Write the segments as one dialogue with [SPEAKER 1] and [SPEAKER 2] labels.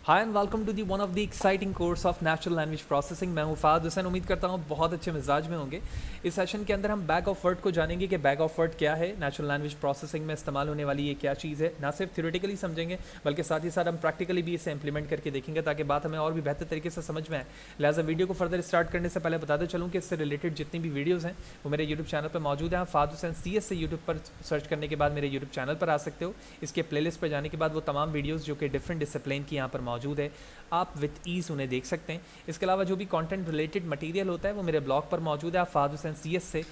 [SPEAKER 1] Hi and welcome to the one of the exciting course of natural language processing. मैं हूं Fahd Hussain. उम्मीद करता हूं बहुत अच्छे मिजाज में होंगे। इस सेशन के अंदर हम बैग ऑफ वर्ड को जानेंगे कि बैग ऑफ वर्ड क्या है, नेचुरल लैंग्वेज प्रोसेसिंग में इस्तेमाल होने वाली ये क्या चीज़ है। ना सिर्फ थ्योरेटिकली समझेंगे बल्कि साथ ही साथ हम प्रैक्टिकली भी इसे इंप्लीमेंट करके देखेंगे ताकि बात हमें और भी बेहतर तरीके से समझ में आए। लिहाजा वीडियो को फर्दर स्टार्ट करने से पहले बताते चलूँ कि इससे रिलेटेड जितनी भी वीडियोज़ हैं वो मेरे यूट्यूब चैनल पर मौजूद हैं। फाद हुसैन CS से यूट्यूब पर सर्च करने के बाद मेरे यूट्यूब चैनल पर आ सकते हो। इसके प्लेलिस्ट पर जाने के बाद वो तमाम वीडियोज़ जो कि डिफरेंट डिसिप्लिन की यहाँ पर मौजूद है आप विद ईज़ उन्हें देख सकते हैं। इसके अलावा जो भी कंटेंट रिलेटेड मटेरियल होता है वो मेरे ब्लॉग पर मौजूद है। आप फाद हुसैन CS से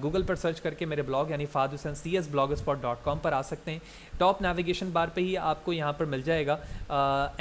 [SPEAKER 1] गूगल पर सर्च करके मेरे ब्लॉग यानी फाद हुसैन CS blogspot.com पर आ सकते हैं। टॉप नेविगेशन बार पे ही आपको यहाँ पर मिल जाएगा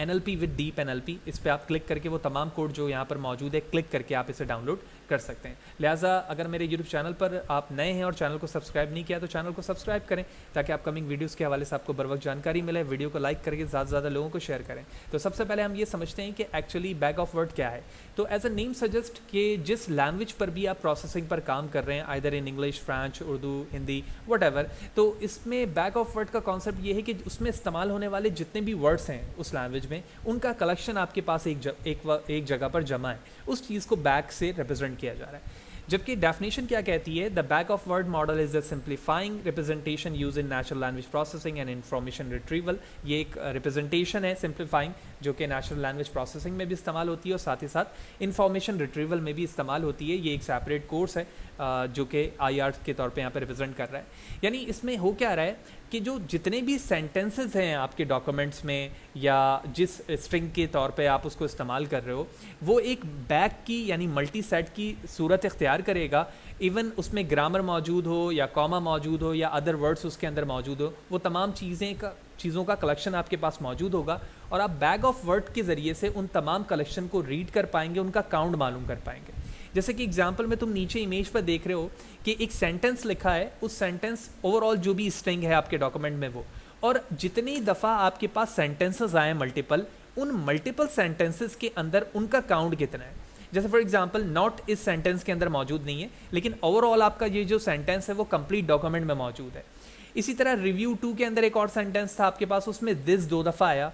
[SPEAKER 1] NLP विद डीप NLP। इस पर आप क्लिक करके वो तमाम कोड जो यहाँ पर मौजूद है क्लिक करके आप इसे डाउनलोड कर सकते हैं। लिहाजा अगर मेरे यूट्यूब चैनल पर आप नए हैं और चैनल को सब्सक्राइब नहीं किया तो चैनल को सब्सक्राइब करें ताकि अपकमिंग वीडियोस के हवाले से आपको बर वक्त जानकारी मिले। वीडियो को लाइक करके ज़्यादा से ज़्यादा लोगों को शेयर करें। तो सबसे पहले हम ये समझते हैं कि एक्चुअली बैग ऑफ वर्ड क्या है। तो एज अ नेम सजेस्ट कि जिस लैंग्वेज पर भी आप प्रोसेसिंग पर काम कर रहे हैं, either in English, French, Urdu, Hindi, what तो इसमें बैग ऑफ वर्ड का कॉन्सेप्ट ये है कि उसमें इस्तेमाल होने वाले जितने भी वर्ड्स हैं उस लैंग्वेज में उनका कलेक्शन आपके पास एक जगह पर जमा है। उस चीज़ को बैग से रिप्रेजेंट किया जा रहा है। जबकि डेफिनेशन क्या कहती है, the bag of word model is the simplifying representation use in natural language processing and information retrieval. ये एक रिप्रेजेंटेशन है सिंप्लीफाइंग जो कि नेचुरल लैंग्वेज प्रोसेसिंग में भी इस्तेमाल होती है और साथ ही साथ इंफॉर्मेशन रिट्रीवल में भी इस्तेमाल होती है। ये एक सेपरेट कोर्स है जो कि IR के तौर पे यहाँ पे रिप्रेजेंट कर रहा है। यानी इसमें हो क्या रहा है कि जो जितने भी सेंटेंसेस हैं आपके डॉक्यूमेंट्स में या जिस स्ट्रिंग के तौर पे आप उसको इस्तेमाल कर रहे हो वो एक बैग की यानी मल्टी सेट की सूरत इख्तियार करेगा। इवन उसमें ग्रामर मौजूद हो या कॉमा मौजूद हो या अदर वर्ड्स उसके अंदर मौजूद हो, वो तमाम चीज़ों का कलेक्शन आपके पास मौजूद होगा और आप बैग ऑफ वर्ड के ज़रिए से उन तमाम कलेक्शन को रीड कर पाएंगे, उनका काउंट मालूम कर पाएंगे। जैसे कि एग्जाम्पल में तुम नीचे इमेज पर देख रहे हो कि एक सेंटेंस लिखा है, उस सेंटेंस ओवरऑल जो भी स्ट्रिंग है आपके डॉक्यूमेंट में वो, और जितनी दफ़ा आपके पास सेंटेंसेस आए मल्टीपल, उन मल्टीपल सेंटेंसेस के अंदर उनका काउंट कितना है। जैसे फॉर एग्जांपल नॉट इस सेंटेंस के अंदर मौजूद नहीं है लेकिन ओवरऑल आपका ये जो सेंटेंस है वो कंप्लीट डॉक्यूमेंट में मौजूद है। इसी तरह रिव्यू 2 के अंदर एक और सेंटेंस था आपके पास, उसमें दिस 2 दफ़ा आया,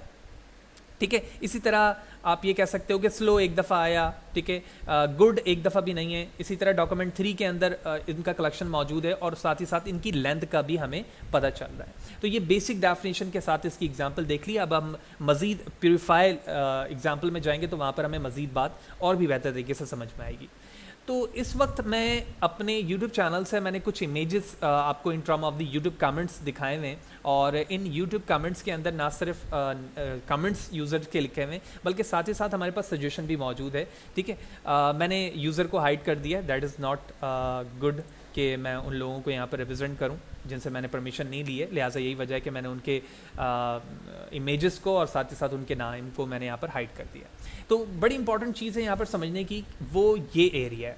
[SPEAKER 1] ठीक है। इसी तरह आप ये कह सकते हो कि स्लो एक दफ़ा आया, ठीक है, गुड एक दफ़ा भी नहीं है। इसी तरह डॉक्यूमेंट 3 के अंदर इनका कलेक्शन मौजूद है और साथ ही साथ इनकी लेंथ का भी हमें पता चल रहा है। तो ये बेसिक डेफिनेशन के साथ इसकी एग्जांपल देख लिया। अब हम मज़ीद प्योरीफाई एग्जांपल में जाएंगे तो वहाँ पर हमें मज़ीद बात और भी बेहतर तरीके से समझ में आएगी। तो इस वक्त मैं अपने YouTube चैनल से मैंने कुछ इमेजेस आपको in term of the YouTube comments दिखाए हुए हैं और इन YouTube कमेंट्स के अंदर ना सिर्फ कमेंट्स यूज़र के लिखे हुए हैं बल्कि साथ ही साथ हमारे पास सजेशन भी मौजूद है, ठीक है। मैंने यूज़र को हाइड कर दिया, दैट इज़ नॉट गुड कि मैं उन लोगों को यहाँ पर रिप्रेजेंट करूँ जिनसे मैंने परमिशन नहीं ली है। लिहाजा यही वजह है कि मैंने उनके इमेजेस को और साथ ही साथ उनके नाम को मैंने यहाँ पर हाइड कर दिया। तो बड़ी इंपॉर्टेंट चीज़ है यहाँ पर समझने की, वो ये एरिया है।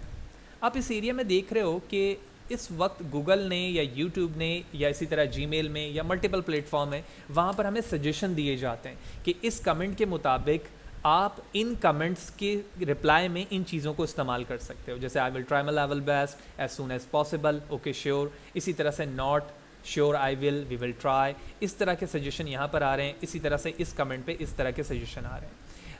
[SPEAKER 1] आप इस एरिया में देख रहे हो कि इस वक्त गूगल ने या यूट्यूब ने या इसी तरह जीमेल में या मल्टीपल प्लेटफॉर्म है, वहाँ पर हमें सजेशन दिए जाते हैं कि इस कमेंट के मुताबिक आप इन कमेंट्स के रिप्लाई में इन चीज़ों को इस्तेमाल कर सकते हो। जैसे I will try my level best, as soon as possible, okay sure. इसी तरह से not sure, I will, we will try. इस तरह के सजेशन यहाँ पर आ रहे हैं। इसी तरह से इस कमेंट पे इस तरह के सजेशन आ रहे हैं।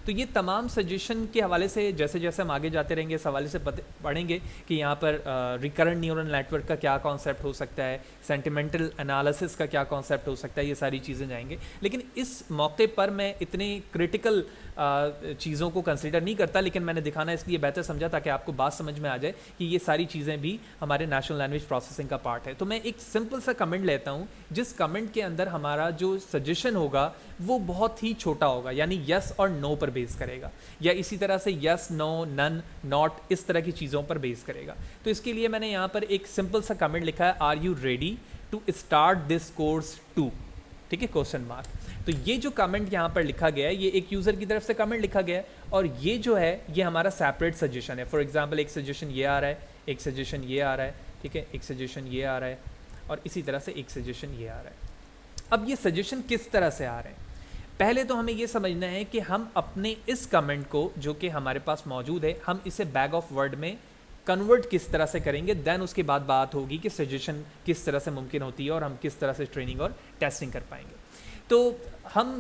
[SPEAKER 1] तो ये तमाम सजेशन के हवाले से जैसे जैसे हम आगे जाते रहेंगे इस हवाले से पढ़ेंगे कि यहाँ पर रिकरेंट न्यूरल नेटवर्क का क्या कॉन्सेप्ट हो सकता है, सेंटिमेंटल एनालिसिस का क्या कॉन्सेप्ट हो सकता है, ये सारी चीज़ें जाएंगे। लेकिन इस मौके पर मैं इतने क्रिटिकल चीज़ों को कंसिडर नहीं करता, लेकिन मैंने दिखाना इसलिए बेहतर समझा ताकि आपको बात समझ में आ जाए कि ये सारी चीज़ें भी हमारे नेचुरल लैंग्वेज प्रोसेसिंग का पार्ट है। तो मैं एक सिंपल सा कमेंट लेता हूँ जिस कमेंट के अंदर हमारा जो सजेशन होगा वो बहुत ही छोटा होगा, यानी यस और नो पर बेस करेगा, या इसी तरह से यस, नो, नन, नॉट, इस तरह की चीज़ों पर बेस करेगा। तो इसके लिए मैंने यहाँ पर एक सिंपल सा कमेंट लिखा है, are you ready to start this course too, ठीक है, क्वेश्चन मार्क। तो ये जो कमेंट यहाँ पर लिखा गया है ये एक यूज़र की तरफ से कमेंट लिखा गया है और ये जो है ये हमारा सेपरेट सजेशन है। फॉर एग्जांपल एक सजेशन ये आ रहा है, एक सजेशन ये आ रहा है, ठीक है, एक सजेशन ये आ रहा है और इसी तरह से एक सजेशन ये आ रहा है। अब ये सजेशन किस तरह से आ रहे हैं, पहले तो हमें ये समझना है कि हम अपने इस कमेंट को जो कि हमारे पास मौजूद है हम इसे बैग ऑफ वर्ड में कन्वर्ट किस तरह से करेंगे, देन उसके बाद बात होगी कि सजेशन किस तरह से मुमकिन होती है और हम किस तरह से ट्रेनिंग और टेस्टिंग कर पाएंगे। तो हम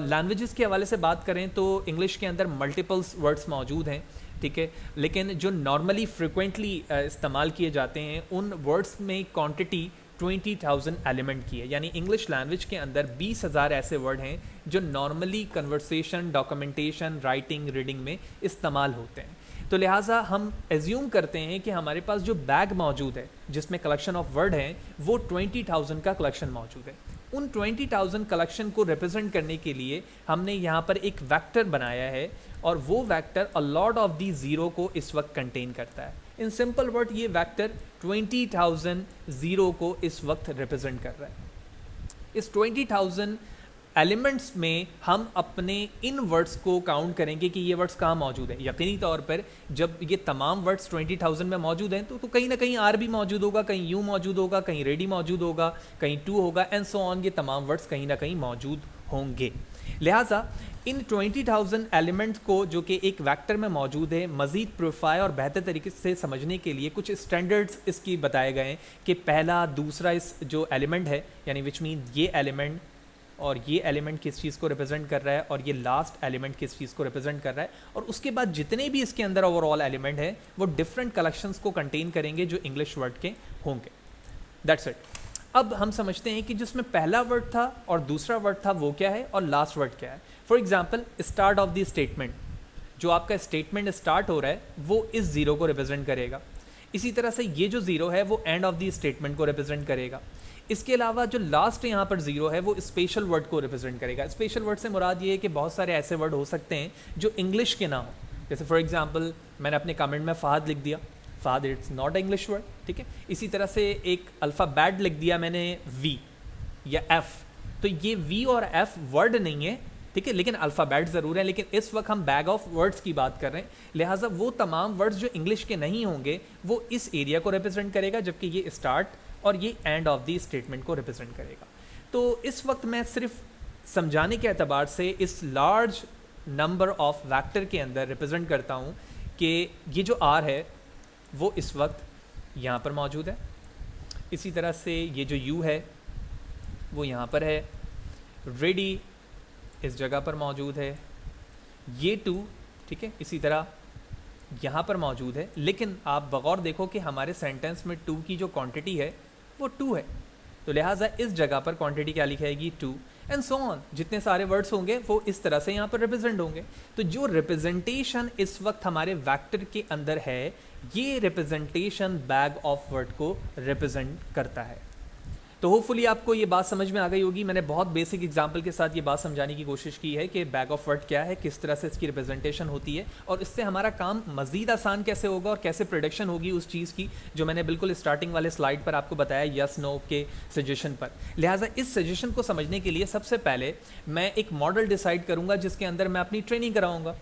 [SPEAKER 1] लैंग्वेजेस के हवाले से बात करें तो इंग्लिश के अंदर मल्टीपल्स वर्ड्स मौजूद हैं, ठीक है, लेकिन जो नॉर्मली फ्रिक्वेंटली इस्तेमाल किए जाते हैं उन वर्ड्स में क्वांटिटी 20,000 एलिमेंट की है। यानी इंग्लिश लैंग्वेज के अंदर 20,000 ऐसे वर्ड हैं जो normally conversation, documentation, writing, reading में इस्तेमाल होते हैं। तो लिहाजा हम एज्यूम करते हैं कि हमारे पास जो बैग मौजूद है जिसमें कलेक्शन ऑफ वर्ड हैं वो 20,000 का कलेक्शन मौजूद है। उन 20,000 कलेक्शन को रिप्रेजेंट करने के लिए हमने यहाँ पर एक वेक्टर बनाया है और वो vector a lot of the zero को इस वक्त कंटेन करता है। इन सिंपल वर्ड ये वेक्टर 20,000 ज़ीरो को इस वक्त रिप्रेजेंट कर रहा है। इस 20,000 एलिमेंट्स में हम अपने इन वर्ड्स को काउंट करेंगे कि ये वर्ड्स कहाँ मौजूद है। यकीनी तौर पर जब ये तमाम वर्ड्स 20,000 में मौजूद हैं तो कहीं ना कहीं आर भी मौजूद होगा, कहीं यू मौजूद होगा, कहीं रेडी मौजूद होगा, कहीं टू होगा, एंड सो ऑन। ये तमाम वर्ड्स कहीं ना कहीं मौजूद होंगे। लिहाजा इन 20,000 एलिमेंट्स को जो कि एक वेक्टर में मौजूद है, मज़ीद प्रोफाइल और बेहतर तरीके से समझने के लिए कुछ स्टैंडर्ड्स इसकी बताए गए हैं कि पहला दूसरा इस जो एलिमेंट है, यानी विच मीन ये एलिमेंट और ये एलिमेंट किस चीज़ को रिप्रेजेंट कर रहा है और ये लास्ट एलिमेंट किस चीज़ को रिप्रेजेंट कर रहा है, और उसके बाद जितने भी इसके अंदर ओवरऑल एलिमेंट है वो डिफरेंट कलेक्शंस को कंटेन करेंगे जो इंग्लिश वर्ड के होंगे। That's it. अब हम समझते हैं कि जिसमें पहला वर्ड था और दूसरा वर्ड था वो क्या है और लास्ट वर्ड क्या है। For example start of the statement, जो आपका स्टेटमेंट स्टार्ट हो रहा है वो इस ज़ीरो को रिप्रेजेंट करेगा। इसी तरह से ये जो ज़ीरो है वो एंड ऑफ द स्टेटमेंट को रिप्रेजेंट करेगा। इसके अलावा जो लास्ट यहाँ पर ज़ीरो है वो स्पेशल वर्ड को रिप्रेजेंट करेगा। स्पेशल वर्ड से मुराद ये है कि बहुत सारे ऐसे वर्ड हो सकते हैं जो इंग्लिश के ना हो। जैसे फॉर एग्जांपल मैंने अपने कमेंट में फ़हद लिख दिया, Fahd it's not English word, ठीक है। इसी तरह से एक अल्फ़ाबेट लिख दिया मैंने वी या एफ़, तो ये वी और एफ़ वर्ड नहीं है, ठीक है, लेकिन अल्फ़ाबेट ज़रूर है। लेकिन इस वक्त हम बैग ऑफ वर्ड्स की बात कर रहे हैं, लिहाजा वो तमाम वर्ड्स जो इंग्लिश के नहीं होंगे वो इस एरिया को रिप्रेजेंट करेगा, जबकि ये स्टार्ट और ये एंड ऑफ द स्टेटमेंट को रिप्रेजेंट करेगा। तो इस वक्त मैं सिर्फ समझाने के एतबार से इस लार्ज नंबर ऑफ वेक्टर के अंदर रिप्रेजेंट करता हूँ कि ये जो आर है वो इस वक्त यहाँ पर मौजूद है। इसी तरह से ये जो यू है वो यहाँ पर है, रेडी इस जगह पर मौजूद है, ये टू, ठीक है, इसी तरह यहाँ पर मौजूद है। लेकिन आप बगौर देखो कि हमारे सेंटेंस में टू की जो क्वांटिटी है वो टू है, तो लिहाजा इस जगह पर क्वांटिटी क्या लिखाएगी, टू, एंड सो ऑन। जितने सारे वर्ड्स होंगे वो इस तरह से यहाँ पर रिप्रेजेंट होंगे। तो जो रिप्रेजेंटेशन इस वक्त हमारे वेक्टर के अंदर है, ये रिप्रेजेंटेशन बैग ऑफ वर्ड को रिप्रेजेंट करता है। तो होपफुली आपको ये बात समझ में आ गई होगी। मैंने बहुत बेसिक एग्जांपल के साथ ये बात समझाने की कोशिश की है कि बैग ऑफ वर्ड क्या है, किस तरह से इसकी रिप्रेजेंटेशन होती है, और इससे हमारा काम मज़ीद आसान कैसे होगा और कैसे प्रेडिक्शन होगी उस चीज़ की जो मैंने बिल्कुल स्टार्टिंग वाले स्लाइड पर आपको बताया, यस नो के सजेशन पर। लिहाजा इस सजेशन को समझने के लिए सबसे पहले मैं एक मॉडल डिसाइड करूँगा जिसके अंदर मैं अपनी ट्रेनिंग कराऊँगा,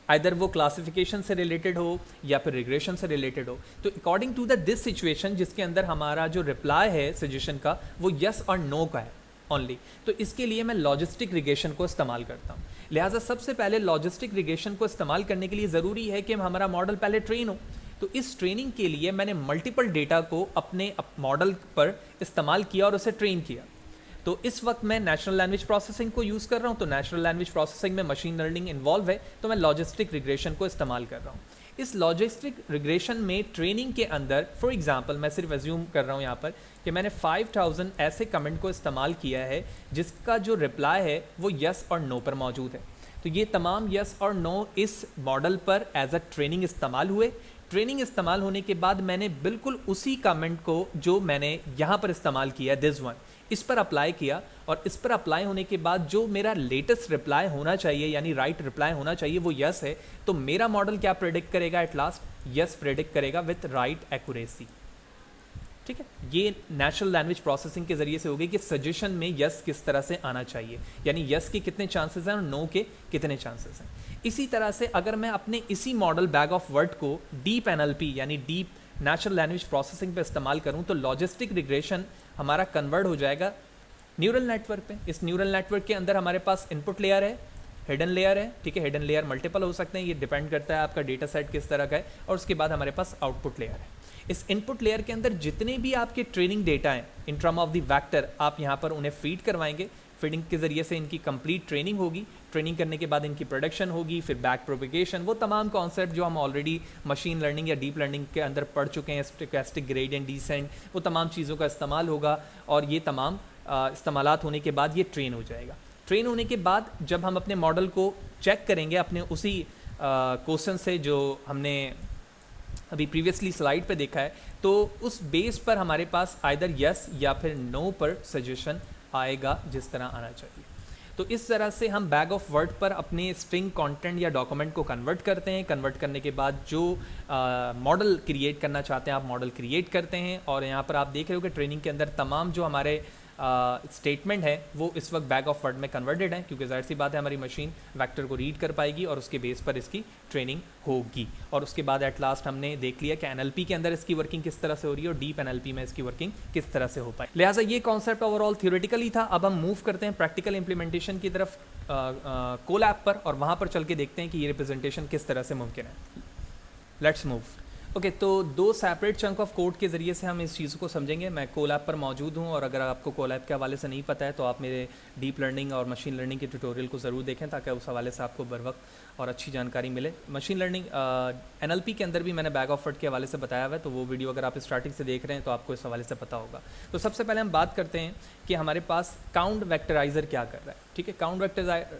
[SPEAKER 1] आइदर वो क्लासिफिकेशन से रिलेटेड हो या फिर रिग्रेशन से रिलेटेड हो। तो according to the this situation जिसके अंदर हमारा जो रिप्लाई है सजेशन का वो यस और नो का है ओनली, तो इसके लिए मैं लॉजिस्टिक रिग्रेशन को इस्तेमाल करता हूँ। लिहाजा सबसे पहले लॉजिस्टिक रिग्रेशन को इस्तेमाल करने के लिए ज़रूरी है कि हमारा मॉडल पहले ट्रेन हो। तो इस ट्रेनिंग के लिए मैंने मल्टीपल डेटा को अपने मॉडल पर इस्तेमाल किया और उसे ट्रेन किया। तो इस वक्त मैं नेचुरल लैंग्वेज प्रोसेसिंग को यूज़ कर रहा हूँ, तो नेचुरल लैंग्वेज प्रोसेसिंग में मशीन लर्निंग इन्वॉल्व है, तो मैं लॉजिस्टिक रिग्रेशन को इस्तेमाल कर रहा हूँ। इस लॉजिस्टिक रिग्रेशन में ट्रेनिंग के अंदर फॉर एग्जांपल मैं सिर्फ एज्यूम कर रहा हूँ यहाँ पर कि मैंने 5000 ऐसे कमेंट को इस्तेमाल किया है जिसका जो रिप्लाई है वो यस और नो पर मौजूद है। तो ये तमाम यस और नो इस मॉडल पर एज अ ट्रेनिंग इस्तेमाल हुए। ट्रेनिंग इस्तेमाल होने के बाद मैंने बिल्कुल उसी कमेंट को जो मैंने यहाँ पर इस्तेमाल किया दिस वन, इस पर अप्लाई किया, और इस पर अप्लाई होने के बाद जो मेरा लेटेस्ट रिप्लाई होना चाहिए यानी राइट रिप्लाई होना चाहिए वो यस है। तो मेरा मॉडल क्या प्रेडिक्ट करेगा, एट लास्ट यस प्रेडिक्ट करेगा विथ राइट एक्यूरेसी। ठीक है, ये नेचुरल लैंग्वेज प्रोसेसिंग के जरिए से होगी कि सजेशन में यस किस तरह से आना चाहिए, यानी यस के कितने चांसेस हैं और नो के कितने चांसेस हैं। इसी तरह से अगर मैं अपने इसी मॉडल बैग ऑफ वर्ड को डीप एनएलपी यानी डीप नेचुरल लैंग्वेज प्रोसेसिंग पे इस्तेमाल करूं तो लॉजिस्टिक रिग्रेशन हमारा कन्वर्ट हो जाएगा न्यूरल नेटवर्क पे। इस न्यूरल नेटवर्क के अंदर हमारे पास इनपुट लेयर है, हिडन लेयर है, ठीक है, हिडन लेयर मल्टीपल हो सकते हैं, ये डिपेंड करता है आपका डेटा सेट किस तरह का है, और उसके बाद हमारे पास आउटपुट लेयर है। इस इनपुट लेयर के अंदर जितने भी आपके ट्रेनिंग डेटा हैं in term of the vector आप यहाँ पर उन्हें फीड करवाएंगे, फीडिंग के ज़रिए से इनकी कंप्लीट ट्रेनिंग होगी, ट्रेनिंग करने के बाद इनकी प्रोडक्शन होगी, फिर बैक प्रोपिगेशन, वो तमाम कॉन्सेप्ट जो हम ऑलरेडी मशीन लर्निंग या डीप लर्निंग के अंदर पढ़ चुके हैं, स्टोकेस्टिक ग्रेडियंट डिसेंट, वो तमाम चीज़ों का इस्तेमाल होगा और ये तमाम इस्तेमालात होने के बाद ये ट्रेन हो जाएगा। ट्रेन होने के बाद जब हम अपने मॉडल को चेक करेंगे अपने उसी क्वेश्चन से जो हमने अभी प्रीवियसली स्लाइड पे देखा है, तो उस बेस पर हमारे पास आइदर यस या फिर नो पर सजेशन आएगा जिस तरह आना चाहिए। तो इस तरह से हम बैग ऑफ वर्ड पर अपने स्ट्रिंग कंटेंट या डॉक्यूमेंट को कन्वर्ट करते हैं। कन्वर्ट करने के बाद जो मॉडल क्रिएट करना चाहते हैं आप मॉडल क्रिएट करते हैं, और यहाँ पर आप देख रहे हो कि ट्रेनिंग के अंदर तमाम जो हमारे स्टेटमेंट है वो इस वक्त बैग ऑफ वर्ड में कन्वर्टेड है, क्योंकि जाहिर सी बात है हमारी मशीन वेक्टर को रीड कर पाएगी और उसके बेस पर इसकी ट्रेनिंग होगी। और उसके बाद एट लास्ट हमने देख लिया कि एनएलपी के अंदर इसकी वर्किंग किस तरह से हो रही है और डीप एनएलपी में इसकी वर्किंग किस तरह से हो पाए। लिहाजा ये कॉन्सेप्ट ओवरऑल थियोरेटिकली था। अब हम मूव करते हैं प्रैक्टिकल इंप्लीमेंटेशन की तरफ कोलैब पर, और वहाँ पर चल के देखते हैं कि ये रिप्रेजेंटेशन किस तरह से मुमकिन है। Let's move. ओके, तो दो सेपरेट चंक ऑफ कोड के ज़रिए से हम इस चीज़ को समझेंगे। मैं कोलैब पर मौजूद हूँ, और अगर आपको कोलैब के हवाले से नहीं पता है तो आप मेरे डीप लर्निंग और मशीन लर्निंग के ट्यूटोरियल को ज़रूर देखें, ताकि उस हवाले से आपको बर वक्त और अच्छी जानकारी मिले। मशीन लर्निंग एनएलपी के अंदर भी मैंने बैग ऑफ वर्ड के हवाले से बताया हुआ है, तो वो वीडियो अगर आप स्टार्टिंग से देख रहे हैं तो आपको इस हवाले से पता होगा। तो सबसे पहले हम बात करते हैं कि हमारे पास काउंट वेक्टराइज़र क्या कर रहा है। ठीक है, काउंट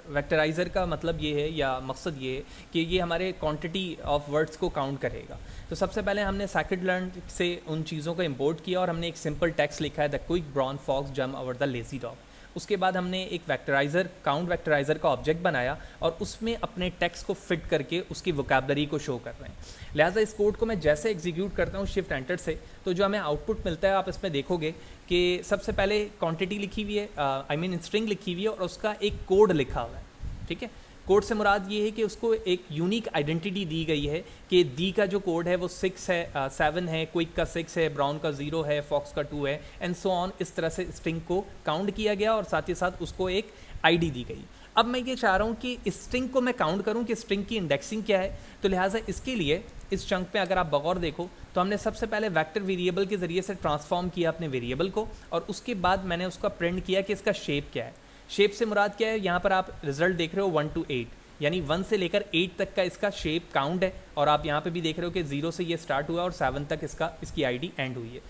[SPEAKER 1] वेक्टराइज़र का मतलब ये है या मकसद ये है कि ये हमारे क्वांटिटी ऑफ वर्ड्स को काउंट करेगा। तो सबसे पहले हमने scikit-learn से उन चीज़ों को इंपोर्ट किया और हमने एक सिंपल टेक्स्ट लिखा है, the quick brown fox jump over the lazy dog. उसके बाद हमने एक वेक्टराइज़र, काउंट वेक्टराइज़र का ऑब्जेक्ट बनाया और उसमें अपने टेक्स्ट को फिट करके उसकी वोकैबुलरी को शो कर रहे हैं। लिहाजा इस कोड को मैं जैसे एग्जीक्यूट करता हूँ शिफ्ट एंटर से, तो जो हमें आउटपुट मिलता है आप इसमें देखोगे कि सबसे पहले क्वांटिटी लिखी हुई है, आई मीन स्ट्रिंग लिखी हुई है, और उसका एक कोड लिखा हुआ है। ठीक है, कोड से मुराद ये है कि उसको एक यूनिक आइडेंटिटी दी गई है कि दी का जो कोड है वो 6 है, 7 है, क्विक का 6 है, ब्राउन का 0 है, फॉक्स का 2 है, एंड सो ऑन। इस तरह से स्ट्रिंग को काउंट किया गया और साथ ही साथ उसको एक आईडी दी गई। अब मैं ये चाह रहा हूँ कि इस स्ट्रिंग को मैं काउंट करूँ कि स्ट्रिंग की इंडेक्सिंग क्या है। तो लिहाजा इसके लिए इस चंक पे अगर आप बगौर देखो तो हमने सबसे पहले वेक्टर वेरिएबल के ज़रिए से ट्रांसफॉर्म किया अपने वेरिएबल को, और उसके बाद मैंने उसका प्रिंट किया कि इसका शेप क्या है। शेप से मुराद क्या है, यहाँ पर आप रिजल्ट देख रहे हो 1 to 8, यानी 1 से लेकर 8 तक का इसका शेप काउंट है, और आप यहाँ पे भी देख रहे हो कि 0 से ये स्टार्ट हुआ और 7 तक इसकी आईडी एंड हुई है।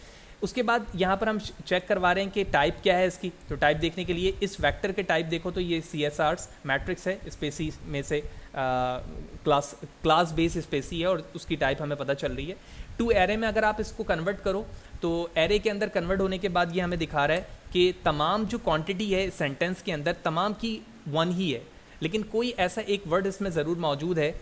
[SPEAKER 1] उसके बाद यहाँ पर हम चेक करवा रहे हैं कि टाइप क्या है इसकी। तो टाइप देखने के लिए इस वेक्टर के टाइप देखो तो ये CSRs मैट्रिक्स है, स्पेसी में से क्लास बेस स्पेसी है, और उसकी टाइप हमें पता चल रही है। टू एरे में अगर आप इसको कन्वर्ट करो तो एरे के अंदर कन्वर्ट होने के बाद ये हमें दिखा रहा है कि तमाम जो क्वांटिटी है सेंटेंस के अंदर तमाम की 1 ही है, लेकिन कोई ऐसा एक वर्ड इसमें ज़रूर मौजूद है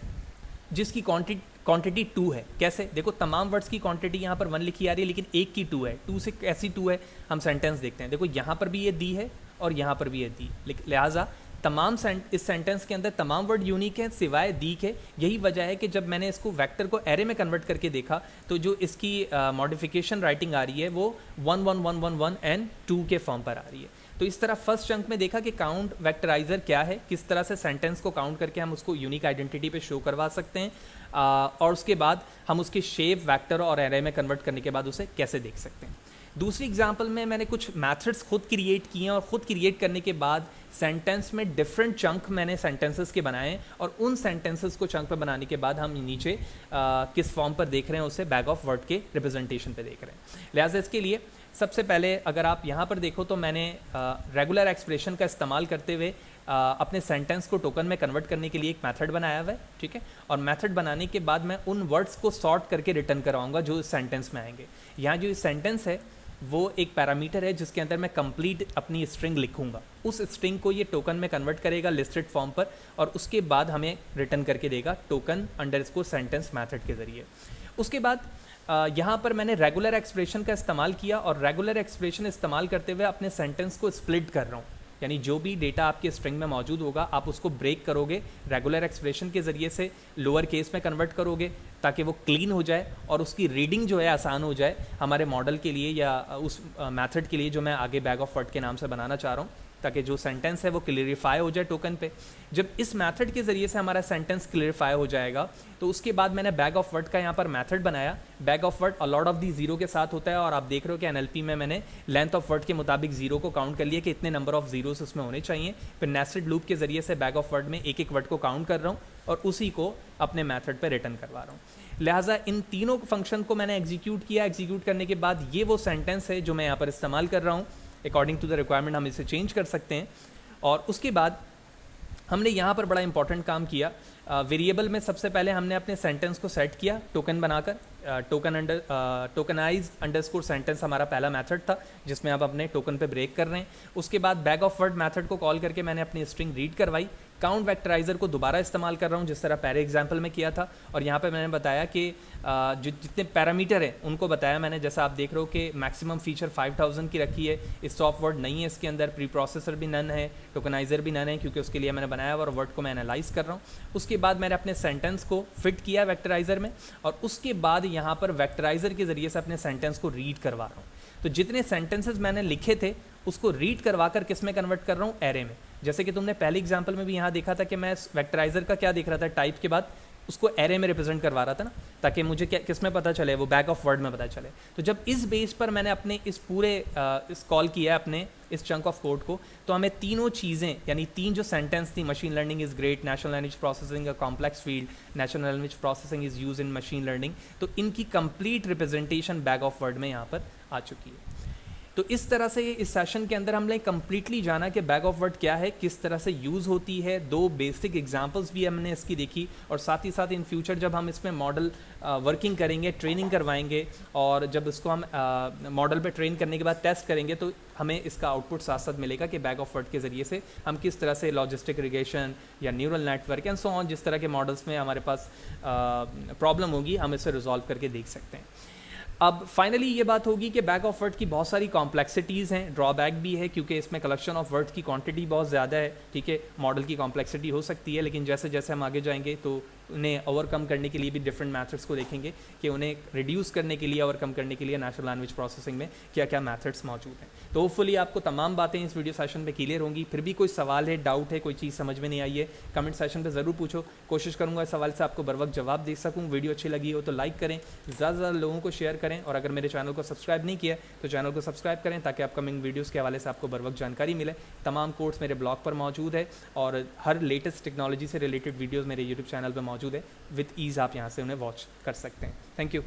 [SPEAKER 1] जिसकी क्वांटिटी 2 है। कैसे? देखो, तमाम वर्ड्स की क्वांटिटी यहाँ पर 1 लिखी आ रही है, लेकिन एक की 2 है। 2 से कैसी 2 है, हम सेंटेंस देखते हैं। देखो, यहाँ पर भी ये दी है और यहाँ पर भी ये दी, लिहाजा तमाम इस सेंटेंस के अंदर तमाम वर्ड यूनिक हैं सिवाय दी के। यही वजह है कि जब मैंने इसको वेक्टर को एरे में कन्वर्ट करके देखा तो जो इसकी मॉडिफिकेशन राइटिंग आ रही है वो 1 1 1 1 1 एंड 2 के फॉर्म पर आ रही है। तो इस तरह फर्स्ट चंक में देखा कि काउंट वेक्टराइज़र क्या है, किस तरह से सेंटेंस को काउंट करके हम उसको यूनिक आइडेंटिटी पे शो करवा सकते हैं, और उसके बाद हम उसके शेप वेक्टर और एरे में कन्वर्ट करने के बाद उसे कैसे देख सकते हैं। दूसरी एग्जांपल में मैंने कुछ मेथड्स खुद क्रिएट किए हैं, और ख़ुद क्रिएट करने के बाद सेंटेंस में डिफरेंट चंक मैंने सेंटेंसेस के बनाए हैं, और उन सेंटेंसेस को चंक पर बनाने के बाद हम नीचे किस फॉर्म पर देख रहे हैं उसे बैग ऑफ वर्ड के रिप्रेजेंटेशन पे देख रहे हैं। लिहाजा इसके लिए सबसे पहले अगर आप यहाँ पर देखो तो मैंने रेगुलर एक्सप्रेशन का इस्तेमाल करते हुए अपने सेंटेंस को टोकन में कन्वर्ट करने के लिए एक मेथड बनाया हुआ है। ठीक है, और मेथड बनाने के बाद मैं उन वर्ड्स को सॉर्ट करके रिटर्न कराऊंगा जो इस सेंटेंस में आएंगे। यहाँ जो इस सेंटेंस है वो एक पैरामीटर है जिसके अंदर मैं कंप्लीट अपनी स्ट्रिंग लिखूंगा। उस स्ट्रिंग को ये टोकन में कन्वर्ट करेगा लिस्टेड फॉर्म पर, और उसके बाद हमें रिटर्न करके देगा टोकन अंडरस्कोर सेंटेंस मेथड के ज़रिए। उसके बाद यहाँ पर मैंने रेगुलर एक्सप्रेशन का इस्तेमाल किया, और रेगुलर एक्सप्रेशन इस्तेमाल करते हुए अपने सेंटेंस को स्प्लिट कर रहा हूँ, यानी जो भी डेटा आपके स्ट्रिंग में मौजूद होगा आप उसको ब्रेक करोगे रेगुलर एक्सप्रेशन के ज़रिए से, लोअर केस में कन्वर्ट करोगे ताकि वो क्लीन हो जाए और उसकी रीडिंग जो है आसान हो जाए हमारे मॉडल के लिए या उस मेथड के लिए जो मैं आगे बैग ऑफ वर्ड के नाम से बनाना चाह रहा हूँ, ताकि जो सेंटेंस है वो क्लियरिफाई हो जाए टोकन पे। जब इस मेथड के ज़रिए से हमारा सेंटेंस क्लियरिफाई हो जाएगा तो उसके बाद मैंने बैग ऑफ वर्ड का यहाँ पर मेथड बनाया। Bag of word a lot of the zero के साथ होता है और आप देख रहे हो कि एनएलपी में मैंने लेंथ ऑफ वर्ड के मुताबिक जीरो को काउंट कर लिया कि इतने नंबर ऑफ जीरोस उसमें होने चाहिए। फिर नेस्टेड लूप के ज़रिए से बैग ऑफ वर्ड में एक एक वर्ड को काउंट कर रहा हूँ और उसी को अपने मेथड पर रिटर्न करवा रहा हूँ। लिहाजा इन तीनों फंक्शन को मैंने एग्जीक्यूट किया। एग्जीक्यूट करने के बाद ये वो सेंटेंस है जो मैं यहाँ पर इस्तेमाल कर रहा हूँ। अकॉर्डिंग टू द रिक्वायरमेंट हम इसे चेंज कर सकते हैं। और उसके बाद हमने यहाँ पर बड़ा इंपॉर्टेंट काम किया। वेरिएबल में सबसे पहले हमने अपने सेंटेंस को सेट किया टोकन बनाकर। टोकनाइज अंडरस्कोर सेंटेंस हमारा पहला मेथड था जिसमें आप अपने टोकन पे ब्रेक कर रहे हैं। उसके बाद बैग ऑफ वर्ड मेथड को कॉल करके मैंने अपनी स्ट्रिंग रीड करवाई। काउंट वेक्टराइजर को दोबारा इस्तेमाल कर रहा हूँ जिस तरह पहले एग्जाम्पल में किया था। और यहाँ पे मैंने बताया कि जो जितने पैरामीटर हैं उनको बताया मैंने। जैसा आप देख रहे हो कि मैक्सिमम फीचर 5000 की रखी है। स्टॉप वर्ड नहीं है इसके अंदर, प्री प्रोसेसर भी नन है, टोकनाइजर भी नन है क्योंकि उसके लिए मैंने बनाया हुआ और वर्ड को मैं एनालाइज कर रहा हूँ। उसके बाद मैंने अपने सेंटेंस को फिट किया वेक्टराइजर में और उसके बाद यहाँ पर वेक्टराइजर के ज़रिए से अपने सेंटेंस को रीड करवा रहा हूँ। तो जितने सेंटेंसेस मैंने लिखे थे उसको रीड करवा कर किस में कन्वर्ट कर रहा हूँ, एरे में। जैसे कि तुमने पहले एग्जाम्पल में भी यहाँ देखा था कि मैं वेक्टराइजर का क्या देख रहा था, टाइप के बाद उसको एरे में रिप्रेजेंट करवा रहा था ना, ताकि मुझे क्या किस में पता चले, वो बैग ऑफ वर्ड में पता चले। तो जब इस बेस पर मैंने अपने इस पूरे इस कॉल किया है अपने इस चंक ऑफ कोड को, तो हमें तीनों चीज़ें यानी तीन जो सेंटेंस थी, machine learning is great, natural language processing a complex field, natural language processing is use in machine learning, तो इनकी complete representation bag of word में यहाँ पर आ चुकी है। तो इस तरह से इस सेशन के अंदर हमने कंप्लीटली जाना कि बैग ऑफ वर्ड क्या है, किस तरह से यूज़ होती है। दो बेसिक एग्जांपल्स भी हमने इसकी देखी और साथ ही साथ इन फ्यूचर जब हम इसमें मॉडल वर्किंग करेंगे, ट्रेनिंग करवाएंगे और जब इसको हम मॉडल पे ट्रेन करने के बाद टेस्ट करेंगे तो हमें इसका आउटपुट साथ साथ मिलेगा कि बैग ऑफ वर्ड के ज़रिए से हम किस तरह से लॉजिस्टिक रिग्रेशन या neural network and so on, जिस तरह के मॉडल्स में हमारे पास प्रॉब्लम होगी हम इसे रिजॉल्व करके देख सकते हैं। अब फाइनली ये बात होगी कि बैग ऑफ वर्ड की बहुत सारी कॉम्प्लेक्सिटीज़ हैं, ड्रॉबैक भी है क्योंकि इसमें कलेक्शन ऑफ वर्ड्स की क्वांटिटी बहुत ज़्यादा है। ठीक है, मॉडल की कॉम्प्लेक्सिटी हो सकती है, लेकिन जैसे जैसे हम आगे जाएंगे तो उन्हें ओवरकम करने के लिए भी डिफरेंट मैथड्स को देखेंगे कि उन्हें रिड्यूस करने के लिए, ओवरकम करने के लिए नेचुरल लैंग्वेज प्रोसेसिंग में क्या क्या मैथड्स मौजूद हैं। तो होपफुली आपको तमाम बातें इस वीडियो सेशन में क्लियर होंगी। फिर भी कोई सवाल है, डाउट है, कोई चीज़ समझ में नहीं आई है, कमेंट सेशन पर ज़रूर पूछो। कोशिश करूँगा इस सवाल से आपको बर वक्त जवाब दे सकूँ। वीडियो अच्छी लगी हो तो लाइक करें, ज़्यादा से ज़्यादा लोगों को शेयर करें और अगर मेरे चैनल को सब्सक्राइब नहीं किया तो चैनल को सब्सक्राइब करें ताकि अपकमिंग वीडियोज़ के हवाले से आपको बर वक्त जानकारी मिले। तमाम कोर्स मेरे ब्लॉग पर मौजूद है और हर लेटेस्ट टेक्नोलॉजी से रिलेटेड वीडियोज़ मेरे यूट्यूब चैनल पर मौजूद है। विद ईज़ आप यहाँ से उन्हें वॉच कर सकते हैं। Thank you.